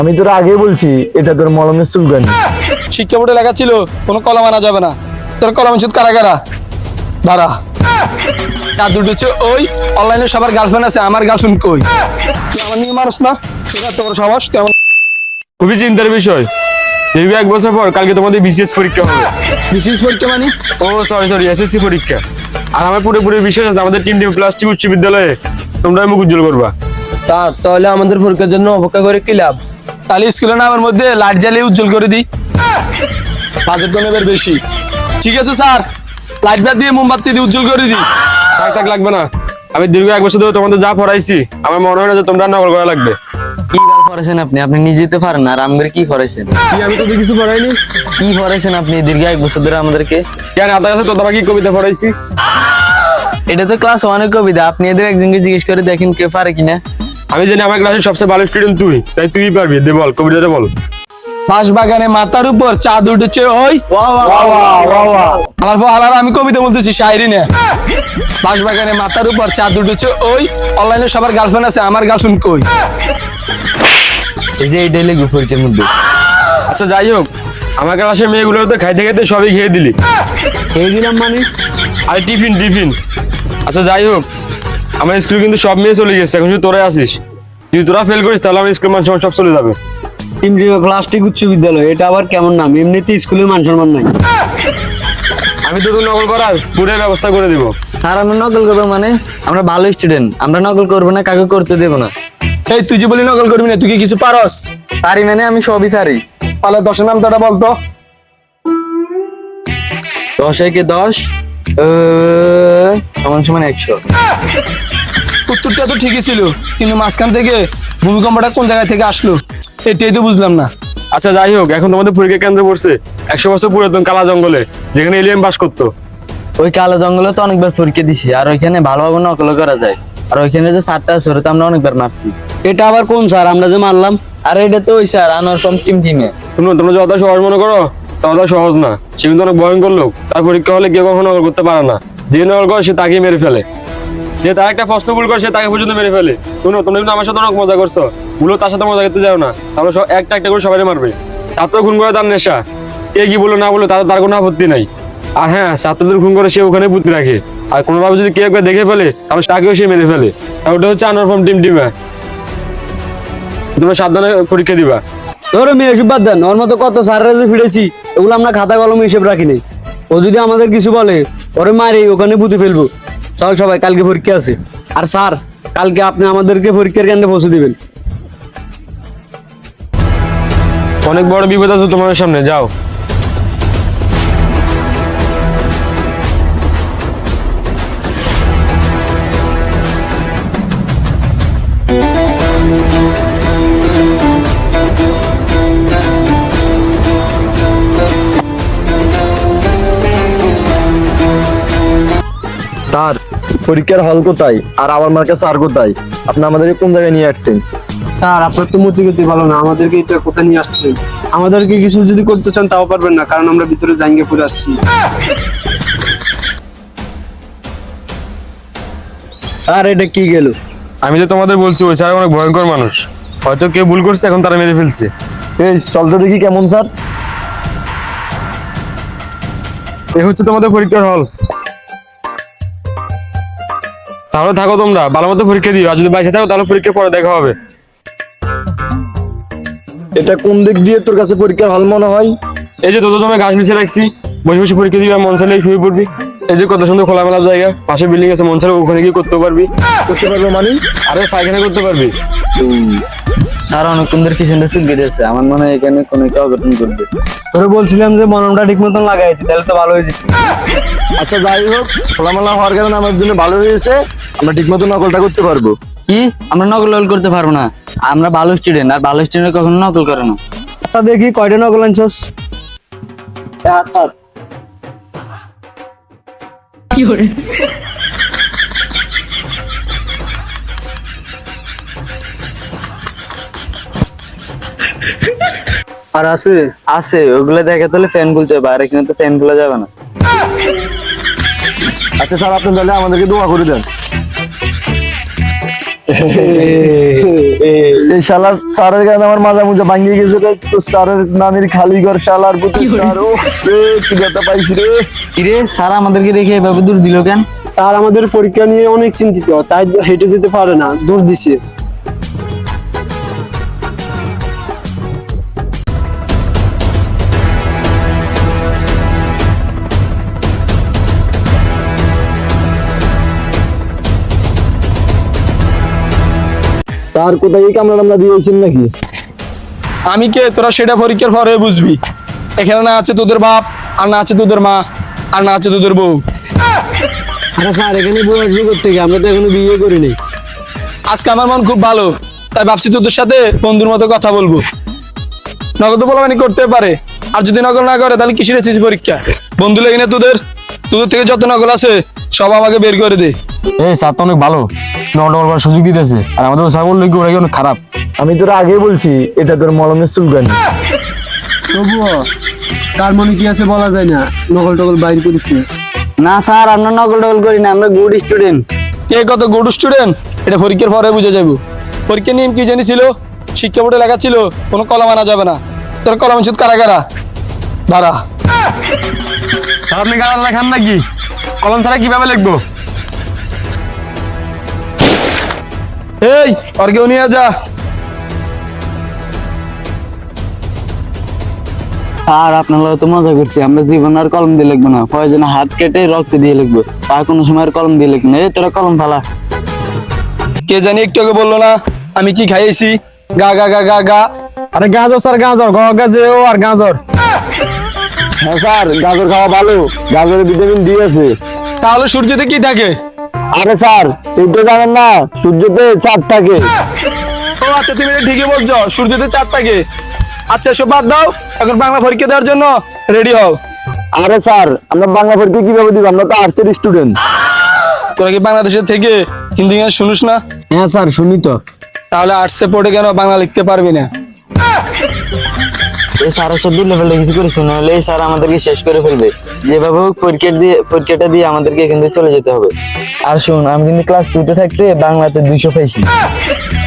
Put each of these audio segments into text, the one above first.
আমি তোরা আগেই বলছি এটা তোর মলমের চুলকানি। শিক্ষা বোর্ডে লেখা ছিল কোনো কলম আনা যাবে না। তোর কলম ছিল কারা কারা? দাঁড়া, দাদু উঠেছে ওই অনলাইনে সবার গার্লফ্রেন্ড আছে, আমার গার্লফ্রেন্ড কই? তুই আমার নিয়ে মারস না, ঠিক আছে? তোর সাহস তেমন। খুবই চিন্তার বিষয়। দেখবি 1 বছর পর কালকে তোমাদের বিসিএস পরীক্ষা হবে। বিসিএস পরীক্ষা মানে? ও সরি এসএসসি পরীক্ষা। আর আমার পুরোপুরি বিশ্বাস আছে আমাদের টিম প্লাস্টিক উচ্চ বিদ্যালয়ে তোমরা মুখ উজ্জ্বল করবা। তাহলে আমাদের পরীক্ষার জন্য অপেক্ষা করে কি লাভ? তাহলে স্কুলের নামের মধ্যে লাইট জ্বালিয়ে উজ্জ্বল করে দিই, বাজেট তো নেবের বেশি। ঠিক আছে স্যার, লাইট ব্যাট দিয়ে মোমবাতি দিয়ে উজ্জ্বল করে দিই। থাক লাগবে না। আমি দীর্ঘ 1 বছর ধরে তোমাদের যা পড়াইছি আমার মনে হয় না যে তোমরা নকল করা লাগবে। কি বার করেছেন আপনি? আপনি নিজেই তো পারেন আর আমাদের কি করেছেন? কি আমি তোদের কিছু পড়াইনি? কি করেছেন আপনি দীর্ঘ 1 বছর ধরে আমাদেরকে? কেন আপনার কাছে তোদের কি কবিতা পড়াইছি? এটা তো ক্লাস 1 এর কবিতা। আপনি এদের একজনকে জিজ্ঞেস করে দেখেন কে পারে কিনা। আমি জানি আমার ক্লাসের সবচেয়ে ভালো স্টুডেন্ট তুই, তাই তুই পারবি। দে বল, কবিতাটা বল। বাঁশ বাগানে মাথার উপর চাঁদ উঠেছে ওই। হালার আমি কবিতা বলতেছি, শায়রি না। বাঁশ বাগানে মাথার উপর চাঁদ উঠেছে ওই, অনলাইনে সবার গার্লফ্রেন্ড আছে, আমার গার্লফ্রেন্ড কই? এই যে এইটাই লিখবো পরীক্ষার মধ্যে। আচ্ছা যাই হোক, আমার ক্লাসের মেয়েগুলো তো খাইতে খাইতে সবই খেয়ে দিলি। খেয়ে দিলাম মানে? আর টিফিন। আচ্ছা যাই হোক, আমার স্কুল কিন্তু সব মেয়ে চলে গেছে, এখন শুধু তোরাই আসিস। যদি তোরা ফেল করিস তাহলে আমার স্কুল মান সম্মান সব চলে যাবে। প্লাস্টিক উচ্চ বিদ্যালয়, এটা আবার কেমন নাম? এমনিতে স্কুলের মান সম্মান নাই। আমি তো তোর নকল করার পুরো ব্যবস্থা করে দিব। আর আমরা নকল করবো মানে? আমরা ভালো স্টুডেন্ট, আমরা নকল করবো না, কাকে করতে দেবো না। এই তুই যে বলি নকল করবি না, তুই কি কিছু পারস? পারি মানে আমি সবই পারি। তাহলে 10 নাম তোটা বলতো। 10 একে 10 সমান 100। উত্তরটা তো ঠিকই ছিল, কিন্তু মাঝখান থেকে ভূমিকম্পটা কোন জায়গা থেকে আসলো এটাই তো বুঝলাম না। আচ্ছা যাই হোক, এখন তোমাদের পরীক্ষা কেন্দ্র পড়ছে 100 বছর পুরাতন কালা জঙ্গলে, যেখানে এলিয়েন বাস করতো। ওই কালো জঙ্গলে তো অনেকবার পরীক্ষা দিছি, আর ওইখানে ভালোভাবে নকল করা যায়। আর ওইখানে যে স্যারটা আছে ওরা তো আমরা অনেকবার মারছি। এটা আবার কোন স্যার আমরা যে মারলাম? আর এটা তো ওই স্যার আনোয়ার ফ্রম টিমে। তোমরা যত সহজ মনে করো ততটা সহজ না। সে কিন্তু অনেক ভয়ঙ্কর লোক। তার পরীক্ষা হলে কেউ কখনো নকল করতে পারে না। যে নকল করে সে তাকে মেরে ফেলে, যে তার একটা প্রশ্ন ভুল করে সে তাকে পর্যন্ত মেরে ফেলে। শোনো, তোমরা কিন্তু আমার সাথে অনেক মজা করছো, ভুলো তার সাথে মজা করতে যাও না, তাহলে একটা করে সবাই মারবে। ছাত্র খুন করে তার নেশা, কে কি বলো না বলো তার কোনো আপত্তি নাই। আর হ্যাঁ, ছাত্রদের খুন করে সে ওখানে পুঁতি রাখে, আর কোনোভাবে যদি কেউ একবার দেখে ফেলে তাহলে তাকেও সে মেরে ফেলে। আর ওটা হচ্ছে আনোয়ার ফ্রম টিমে। তোমরা সাবধানে পরীক্ষা দিবা। ধরো মেয়ে এসব বাদ দেন, ওর মতো কত স্যাররা যে ফিরেছি, এগুলো আমরা খাতা কলমে হিসেব রাখি নাই। ও যদি আমাদের কিছু বলে ওরে মারি ওখানে পুঁতে ফেলবো। চল সবাই, কালকে পরীক্ষা আছে। আর স্যার, কালকে আপনি আমাদেরকে পরীক্ষার কেন্দ্রে পৌঁছে দিবেন। অনেক বড় বিপদ আছে তোমাদের সামনে, যাও। স্যার, পরীক্ষার হল কোথায় আর আমার মার্কে স্যার কোথায়? আপনি আমাদেরকে কোন জায়গায় নিয়ে আসছেন? স্যার, আপনার তো মতিগতি ভালো না, আমাদেরকে এটা কোথায় নিয়ে আসছেন? আমাদেরকে কিছু যদি করতে চান তাও পারবেন না, কারণ আমরা ভিতরে জাঙ্গে পড়ে আছি। স্যার, এটা কি গেল? আমি তো তোমাদের বলছি ওই স্যার অনেক ভয়ঙ্কর মানুষ। হয়তো কেউ ভুল করছে, এখন তারা মেরে ফেলছে। এই চল তো দেখি কেমন স্যার। এ হচ্ছে তোমাদের পরীক্ষার হল। তাহলে থাকো, তোমরা ভালো মতো পরীক্ষা দিও। আর যদি বাইসে থাকো তাহলে পরীক্ষার পরে দেখা হবে। এটা কোন দিক দিয়ে তোর কাছে পরীক্ষার হল মনে হয়? এই যে তোদের জন্য ঘাস বিছিয়ে রাখছি, বসে বসে পরীক্ষা দিবি, আর মন চাইলে শুয়ে পড়বি। এই যে কত সুন্দর খোলামেলা জায়গা, পাশে বিল্ডিং আছে, মন চাইলে ওখানে গিয়ে করতে পারবি। করতে পারবো মানে? আরে পায়খানা করতে পারবি। স্যার অনেকক্ষণ ধরে কিচেনটা চুল কেটেছে, আমার মনে হয় এখানে কোনো একটা অঘটন করবে। তোরে বলছিলাম যে মনমটা ঠিক মতন লাগাইছি, তাহলে তো ভালো হয়েছে। আচ্ছা যাই হোক, খোলামেলা হওয়ার কারণে আমার জন্য ভালো হয়েছে, আমরা ঠিক মতো নকলটা করতে পারবো। কি আমরা নকল করতে পারবো না? আমরা ভালো স্টুডেন্ট, আর ভালো স্টুডেন্ট কখনো নকল করে না। আচ্ছা দেখি কয়টা নকল আনছস। আর আছে আছে ওগুলো দেখে তাহলে ফ্যান খুলতে হবে, আর এখানে তো ফ্যান খোলা যাবে না। আচ্ছা স্যার, আপনি তাহলে আমাদেরকে দোয়া করে দেন। এই শালার স্যারের কারণে আমার মাজা মুজা ভাঙিয়ে গেছে রে। তো স্যারের নামের খালি ঘর শালার পুত্র স্যার, ও কি ব্যথা পাইছি রে। কিরে স্যার আমাদেরকে রেখে এভাবে দূর দিল কেন? স্যার আমাদের পরীক্ষা নিয়ে অনেক চিন্তিত, তাই হেঁটে যেতে পারে না, দূর দিছে। তার কোথায় কামড়া দিয়েছেন নাকি? আমি কে তোরা সেটা পরীক্ষার পরে বুঝবি। এখানে না আছে তোদের বাপ, আর না আছে তোদের মা, আর না আছে তোদের বউ। আরে স্যার এখানে বউ আসবে করতে গিয়ে, আমরা তো এখনো বিয়ে করিনি। আজকে আমার মন খুব ভালো, তাই ভাবছি তোদের সাথে বন্ধুর মতো কথা বলবো। নগদ বলামানি করতে পারে, আর যদি নকল না করে তাহলে কিসের এসেছি পরীক্ষা? বন্ধু লেগে না তোদের থেকে যত নকল আছে সব আমাকে বের করে দে। এই স্যার তো অনেক ভালো, নকল করার সুযোগ দিতেছে, আর আমাদের স্যার বললো কি ওরা কি অনেক খারাপ। আমি তোর আগে বলছি এটা তোর মলমের চুলকানি। তবুও তার মনে কি আছে বলা যায় না, নকল টকল বাইর করিস না। না স্যার আমরা নকল টকল করি না, আমরা গুড স্টুডেন্ট। কে কত গুড স্টুডেন্ট এটা পরীক্ষার পরে বুঝে যাবো। পরীক্ষার নিয়ম কি জানি ছিল? শিক্ষা বোর্ডে লেখা ছিল কোনো কলম আনা যাবে না। তোর কলম শুধু কারা কারা? দাঁড়া, আপনি গান লেখান নাকি? কলম ছাড়া কিভাবে লিখবো? এই আর কেউ নিয়ে যা। আর আপনারা তো মজা করছি, আমরা জীবন আর কলম দিয়ে লিখবো না, প্রয়োজনে হাত কেটে রক্ত দিয়ে লিখবো, আর কোনো সময় আর কলম দিয়ে লিখবো না। এই তোরা কলম ফালা। কে জানি একটু আগে বললো না আমি কি খাইয়েছি? গা গা গা গা গা। আরে গাজর স্যার, গাজর গাজর আর গাজর। হ্যাঁ স্যার গাজর খাওয়া ভালো, গাজরে ভিটামিন ডি আছে। তাহলে সূর্যতে কি থাকে? আরে স্যার সূর্য জানেন না, সূর্যতে চাঁদ থাকে। ও আচ্ছা, তুমি এটা ঠিকই বলছো, সূর্যতে চাঁদ থাকে। আচ্ছা সব বাদ দাও, এখন বাংলা পরীক্ষা দেওয়ার জন্য রেডি হও। আরে স্যার আমরা বাংলা পরীক্ষা কিভাবে দিব, আমরা তো আর্টসের স্টুডেন্ট। তোরা কি বাংলাদেশের থেকে হিন্দি গান শুনিস না? হ্যাঁ স্যার শুনি তো। তাহলে আর্টসে পড়ে কেন বাংলা লিখতে পারবি না? এই স্যারের সাথে লেভেলে কিছু করিস না, হলে এই স্যার আমাদেরকে শেষ করে ফেলবে। যেভাবে হোক পরীক্ষাটা দিয়ে আমাদেরকে এখান থেকে চলে যেতে হবে। আর শুন, আমি কিন্তু ক্লাস 2 থাকতে বাংলাতে 200 পাইছি।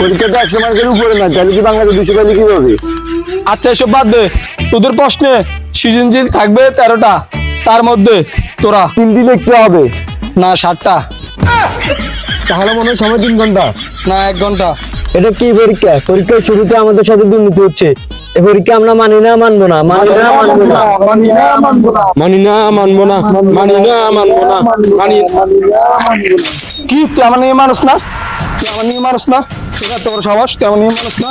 পরীক্ষাতে 100 মার্কের উপরে না, তাহলে কি বাংলাতে 200 পাইলে কিভাবে? আচ্ছা এসব বাদ দে, তোদের প্রশ্নে সৃজনশীল থাকবে 13টা, তার মধ্যে তোরা 3টি লিখতে হবে। না 7টা, তাহলে মনে হয় সময় 3 ঘন্টা। না 1 ঘন্টা। এটা কি পরীক্ষা? পরীক্ষার শুরুতে আমাদের সাথে দুর্নীতি হচ্ছে। এই পরীক্ষা আমরা মানি না, মানবো না, মানি না, মানবো না। মানি না, মানবো না, মানি না, মানবো না, মানি। কি তুই আমার নিয়ে মানুষ না? তুই আমার নিয়ে মানুষ না? তোরা তোর সাহস, তুই আমার নিয়ে মানুষ না?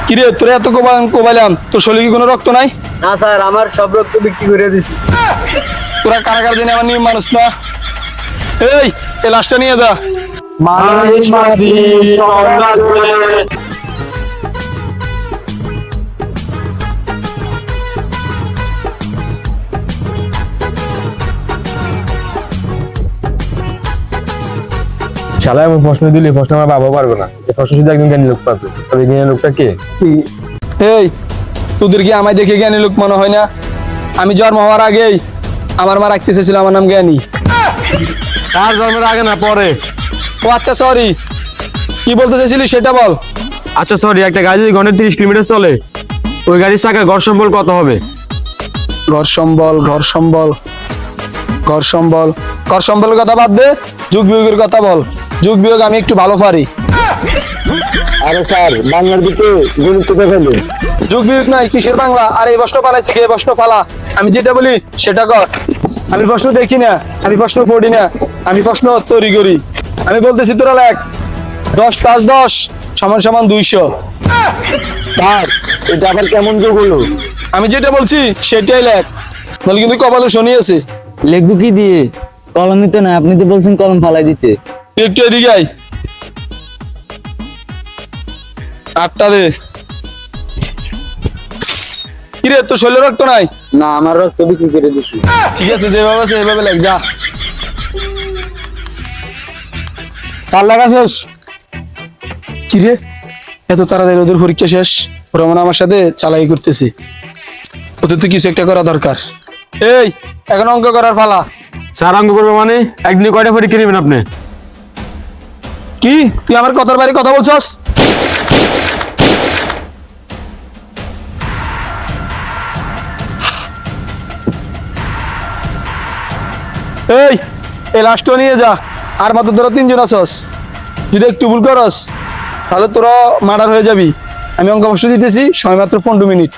কিরে তোরা এত কোবাইলাম, তোর শরীরে কি কোনো রক্ত নাই? না স্যার, আমার সব রক্ত বিক্রি করে দিছি। তোরা কারা কারা জানি আমার নিয়ে মানুষ না? এই লাশটা নিয়ে যা। শালা এমন প্রশ্ন দিলে প্রশ্ন আমার বাবা পারবে না, এই প্রশ্ন শুধু একজন জ্ঞানী লোক পারবে। তবে জ্ঞানী লোকটা কে? এই তোদের কি আমায় দেখে জ্ঞানী লোক মনে হয় না? আমি জন্ম হওয়ার আগেই আমার মা রাখতে চেয়েছিল আমার নাম জ্ঞানী। স্যার জন্মের আগে না পরে? ও আচ্ছা সরি, কি বলতে চাইছিলি সেটা বল। আচ্ছা সরি, একটা গাড়ি যদি ঘন্টায় 30 কিলোমিটার চলে, ওই গাড়ির চাকা ঘর সম্বল কত হবে? ঘর সম্বল ঘর সম্বলের কথা বাদ দে, যুগ বিয়োগের কথা বল। যুগ বিয়োগ আমি একটু ভালো পারি। আরে স্যার বাংলার ভিতরে গণিত কোথায় ফেলে? যুগ বিয়োগ নাই, কিসের বাংলা? আর এই প্রশ্ন পালাইছি কে? প্রশ্ন পালা, আমি যেটা বলি সেটা কর। আমি প্রশ্ন দেখি না, আমি প্রশ্ন পড়ি না, আমি প্রশ্ন তৈরি করি। আমি বলতেছি তোরা লেখ 10 + 10 = 200। স্যার এটা আবার কেমন যোগ হলো? আমি যেটা বলছি সেটাই লেখ, বলে কিন্তু কপালে শনি আছে। লিখবো কি দিয়ে? কলমই তো না, আপনি তো বলছেন কলম ফালাই দিতে। তুই একটু এদিকে আয়, 8টা দে। কিরে তোর শরীরে রক্ত নাই? না আমার রক্ত বিক্রি করে দিছি। ঠিক আছে, যেভাবে আছে এভাবে লেখ যা। স্যার লেখা শেষ। কিরে এত তাড়াতাড়ি ওদের পরীক্ষা শেষ? ওরা মনে হয় আমার সাথে চালাকি করতেছে। ওদের তো কিছু একটা করা দরকার। এই এখন অঙ্ক করার পালা। স্যার অঙ্ক করবো মানে? একদিনে কয়টা পরীক্ষা নেবেন আপনি? কি তুই আমার কথার বাইরে কথা বলছস? এই লাস্টও নিয়ে যা। আর মাত্র তোরা 3 জন আছস, যদি একটু ভুল করস তাহলে তোরা মার্ডার হয়ে যাবি। আমি অঙ্ক প্রশ্ন দিতেছি, সময় মাত্র 15 মিনিট।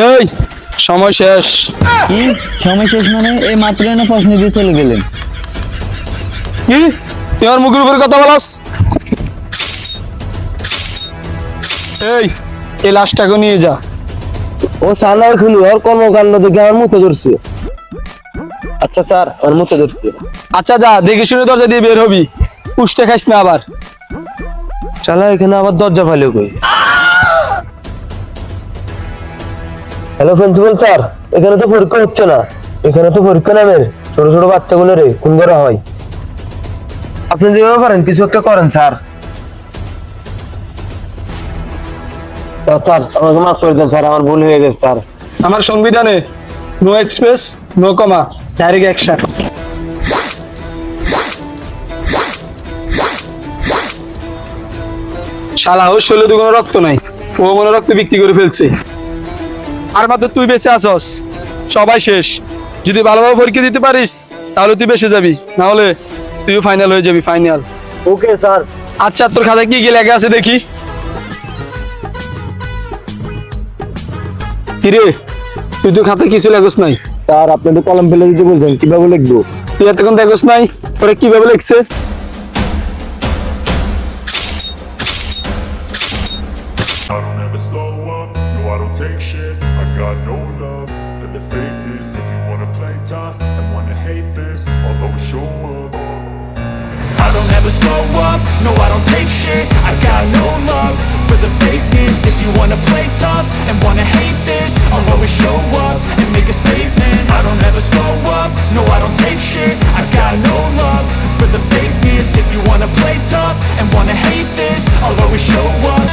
এই সময় শেষ। কি সময় শেষ মানে? এই মাত্র না প্রশ্ন দিয়ে চলে গেলেন। কি তুই আমার মুখের উপরে কথা বলাস? এই লাশটাকে নিয়ে যা। ও সালার খুলি ওর কর্মকাণ্ড দেখে আমার মুখে ধরছে। আচ্ছা স্যার, ওর মুখে ধরছে। আচ্ছা যা, দেখে শুনে দরজা দিয়ে বের হবি, উষ্টে খাইস না আবার। শালা এখানে আবার দরজা ফালিও কই? হ্যালো প্রিন্সিপাল স্যার, এখানে তো পরীক্ষা হচ্ছে না। এখানে তো পরীক্ষা নামের ছোট ছোট বাচ্চাগুলো রে খুন করা হয়। আপনি যেভাবে পারেন কিছু একটা করেন স্যার। স্যার আমাকে মাফ করে দেন স্যার, আমার ভুল হয়ে গেছে স্যার। আমার সংবিধানে নো এক্সপ্রেস নো কমা, ডাইরেক্ট অ্যাকশন। শালা ওর শরীরে তো কোনো রক্ত নাই, ও মনে রক্ত বিক্রি করে ফেলছে। আর মাত্র তুই বেঁচে আসস, সবাই শেষ। যদি ভালোভাবে পরীক্ষা দিতে পারিস তাহলে তুই বেঁচে যাবি, না হলে তুইও ফাইনাল হয়ে যাবি, ফাইনাল। Okay sir. আচ্ছা তোর খাতায় কি কি লেখা আছে দেখি। কিরে তুই তো খাতায় কিছু লেখস নাই? স্যার আপনি তো কলম ফেলে দিতে বলছেন, কিভাবে লিখবো? তুই এতক্ষণ দেখস নাই ওরা কিভাবে লিখছে? I don't ever slow up, no I don't take shit. I got no love for the fakeness. If you wanna play tough and wanna hate this, I'll always show up. I don't ever slow up, no I don't take shit. I got no love for the fakeness. If you wanna play tough and wanna hate this, I'll always show up and make a statement. I don't ever slow up, no I don't take shit. I got no love for the fakeness. If you wanna play tough and wanna hate this, I'll always show up.